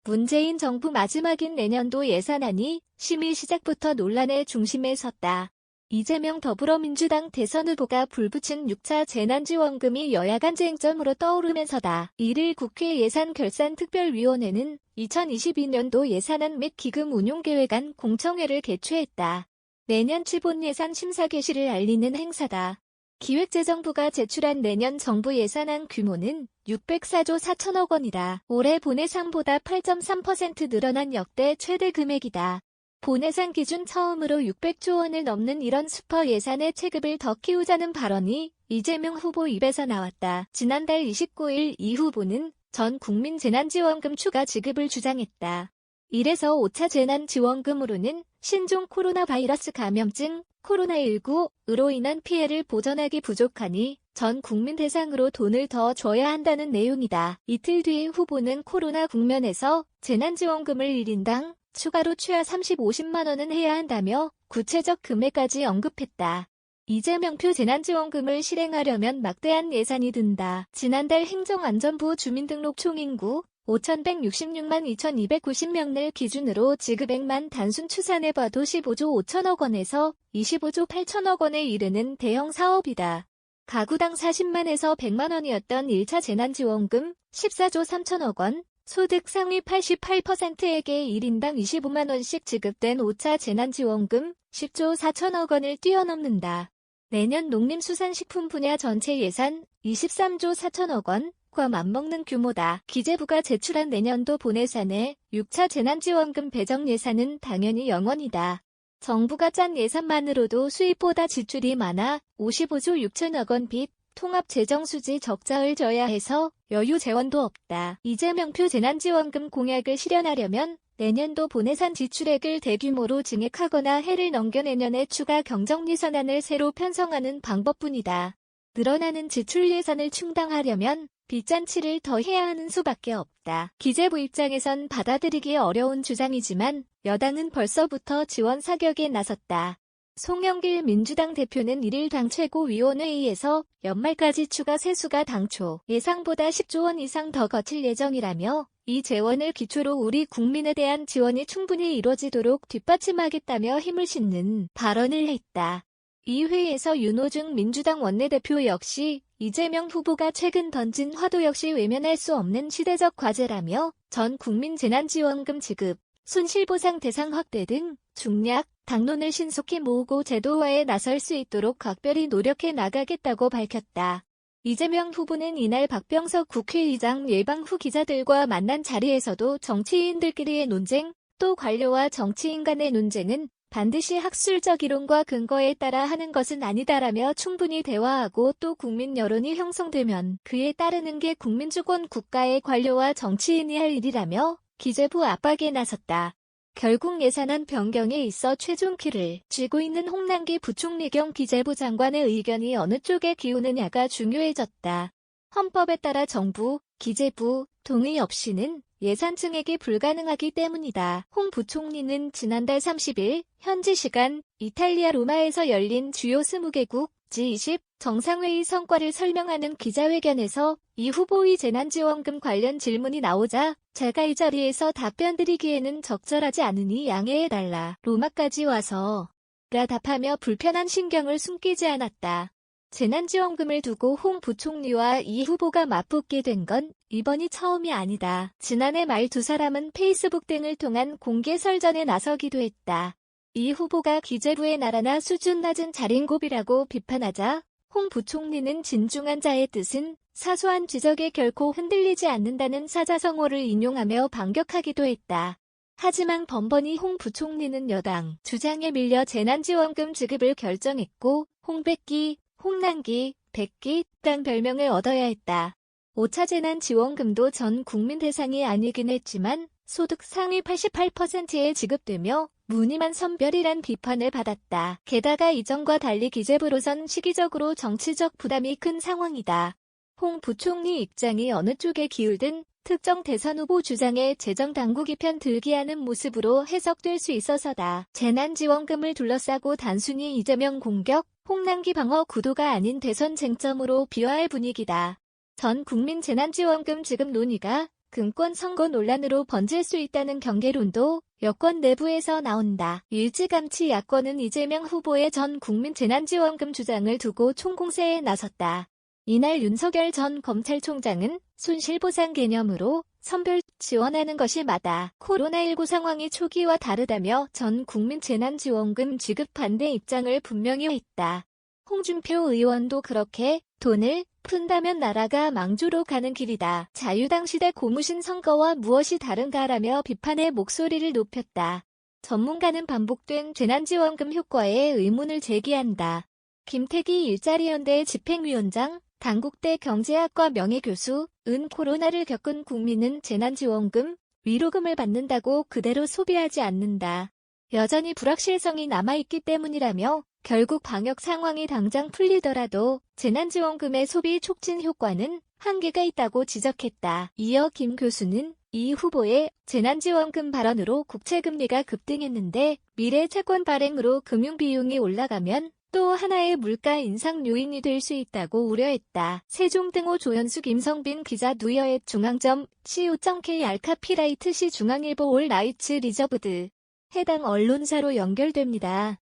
문재인 정부 마지막인 내년도 예산안이 심의 시작부터 논란의 중심에 섰다. 이재명 더불어민주당 대선 후보가 불붙인 6차 재난지원금이 여야 간 쟁점으로 떠오르면서다. 1일 국회 예산결산특별위원회는 2022년도 예산안 및 기금 운용계획안 공청회를 개최했다. 내년 기본 예산 심사 개시를 알리는 행사다. 기획재정부가 제출한 내년 정부 예산안 규모는 604조 4천억 원이다. 올해 본예산보다 8.3% 늘어난 역대 최대 금액이다. 본예산 기준 처음으로 600조 원을 넘는 이런 슈퍼 예산의 체급을 더 키우자는 발언이 이재명 후보 입에서 나왔다. 지난달 29일 이 후보는 전 국민 재난지원금 추가 지급을 주장했다. 이래서 5차 재난지원금으로는 신종 코로나 바이러스 감염증 코로나19으로 인한 피해를 보전하기 부족하니 전 국민 대상으로 돈을 더 줘야 한다는 내용이다. 이틀 뒤에 후보는 코로나 국면에서 재난지원금을 1인당 추가로 최하 50만 원은 해야 한다며 구체적 금액까지 언급했다. 이재명표 재난지원금을 실행하려면 막대한 예산이 든다. 지난달 행정안전부 주민등록 총인구 5,166만 2,290명을 기준으로 지급액만 단순 추산해봐도 15조 5천억 원에서 25조 8천억 원에 이르는 대형 사업이다. 가구당 40만에서 100만 원이었던 1차 재난지원금 14조 3천억 원, 소득 상위 88%에게 1인당 25만 원씩 지급된 5차 재난지원금 10조 4천억 원을 뛰어넘는다. 내년 농림수산식품 분야 전체 예산 23조 4천억 원과 맞먹는 규모다. 기재부가 제출한 내년도 본예산에 6차 재난지원금 배정 예산은 당연히 0원이다. 정부가 짠 예산만으로도 수입보다 지출이 많아 55조 6천억 원 빚, 통합재정수지 적자를 져야 해서 여유 재원도 없다. 이재명표 재난지원금 공약을 실현하려면 내년도 본예산 지출액을 대규모로 증액하거나 해를 넘겨 내년에 추가 경정예산안을 새로 편성하는 방법뿐이다. 늘어나는 지출 예산을 충당하려면 빚잔치를 더 해야 하는 수밖에 없다. 기재부 입장에선 받아들이기 어려운 주장이지만 여당은 벌써부터 지원 사격에 나섰다. 송영길 민주당 대표는 1일 당 최고위원회의에서 연말까지 추가 세수가 당초 예상보다 10조 원 이상 더 거칠 예정이라며 이 재원을 기초로 우리 국민에 대한 지원이 충분히 이루어지도록 뒷받침하겠다며 힘을 싣는 발언을 했다. 이 회의에서 윤호중 민주당 원내대표 역시 이재명 후보가 최근 던진 화두 역시 외면할 수 없는 시대적 과제라며 전 국민 재난지원금 지급, 손실보상 대상 확대 등 중략, 당론을 신속히 모으고 제도화에 나설 수 있도록 각별히 노력해 나가겠다고 밝혔다. 이재명 후보는 이날 박병석 국회의장 예방 후 기자들과 만난 자리에서도 정치인들끼리의 논쟁, 또 관료와 정치인 간의 논쟁은 반드시 학술적 이론과 근거에 따라 하는 것은 아니다라며 충분히 대화하고 또 국민 여론이 형성되면 그에 따르는 게 국민주권 국가의 관료와 정치인이 할 일이라며 기재부 압박에 나섰다. 결국 예산안 변경에 있어 최종 키를 쥐고 있는 홍남기 부총리 겸 기재부 장관의 의견이 어느 쪽에 기우느냐가 중요해졌다. 헌법에 따라 정부, 기재부, 동의 없이는 예산 증액이 불가능하기 때문이다. 홍 부총리는 지난달 30일 현지 시간 이탈리아 로마에서 열린 주요 20개국 G20 정상회의 성과를 설명하는 기자회견에서 이 후보의 재난지원금 관련 질문이 나오자 제가 이 자리에서 답변드리기에는 적절하지 않으니 양해해달라. 로마까지 와서 라 답하며 불편한 신경을 숨기지 않았다. 재난지원금을 두고 홍 부총리와 이 후보가 맞붙게 된 건 이번이 처음이 아니다. 지난해 말 두 사람은 페이스북 등을 통한 공개 설전에 나서기도 했다. 이 후보가 기재부의 나라나 수준 낮은 자린고비라고 비판하자 홍 부총리는 진중한 자의 뜻은 사소한 지적에 결코 흔들리지 않는다는 사자성어를 인용하며 반격하기도 했다. 하지만 번번이 홍 부총리는 여당 주장에 밀려 재난지원금 지급을 결정했고 홍백기, 홍남기, 백기 등 별명을 얻어야 했다. 5차 재난지원금도 전 국민 대상이 아니긴 했지만 소득 상위 88%에 지급되며 무늬만 선별이란 비판을 받았다. 게다가 이전과 달리 기재부로선 시기적으로 정치적 부담이 큰 상황이다. 홍 부총리 입장이 어느 쪽에 기울든 특정 대선 후보 주장에 재정당국이 편들기 하는 모습으로 해석될 수 있어서다. 재난지원금을 둘러싸고 단순히 이재명 공격, 홍남기 방어 구도가 아닌 대선 쟁점으로 비화할 분위기다. 전 국민 재난지원금 지급 논의가 금권 선거 논란으로 번질 수 있다는 경계론도 여권 내부에서 나온다. 일찌감치 야권은 이재명 후보의 전 국민 재난지원금 주장을 두고 총공세에 나섰다. 이날 윤석열 전 검찰총장은 손실보상 개념으로 선별 지원하는 것이 맞다. 코로나19 상황이 초기와 다르다며 전 국민 재난지원금 지급 반대 입장을 분명히 했다. 홍준표 의원도 그렇게 돈을 푼다면 나라가 망조로 가는 길이다. 자유당 시대 고무신 선거와 무엇이 다른가라며 비판의 목소리를 높였다. 전문가는 반복된 재난지원금 효과에 의문을 제기한다. 김태기 일자리연대 집행위원장, 단국대 경제학과 명예교수, 코로나를 겪은 국민은 재난지원금, 위로금을 받는다고 그대로 소비하지 않는다. 여전히 불확실성이 남아있기 때문이라며 결국 방역 상황이 당장 풀리더라도 재난지원금의 소비 촉진 효과는 한계가 있다고 지적했다. 이어 김 교수는 이 후보의 재난지원금 발언으로 국채금리가 급등했는데 미래 채권 발행으로 금융비용이 올라가면 또 하나의 물가 인상 요인이 될 수 있다고 우려했다. 세종등호 조현수 김성빈 기자 누여의 중앙점 co.k 알카피라이트 시 중앙일보 올 라이츠 리저브드 해당 언론사로 연결됩니다.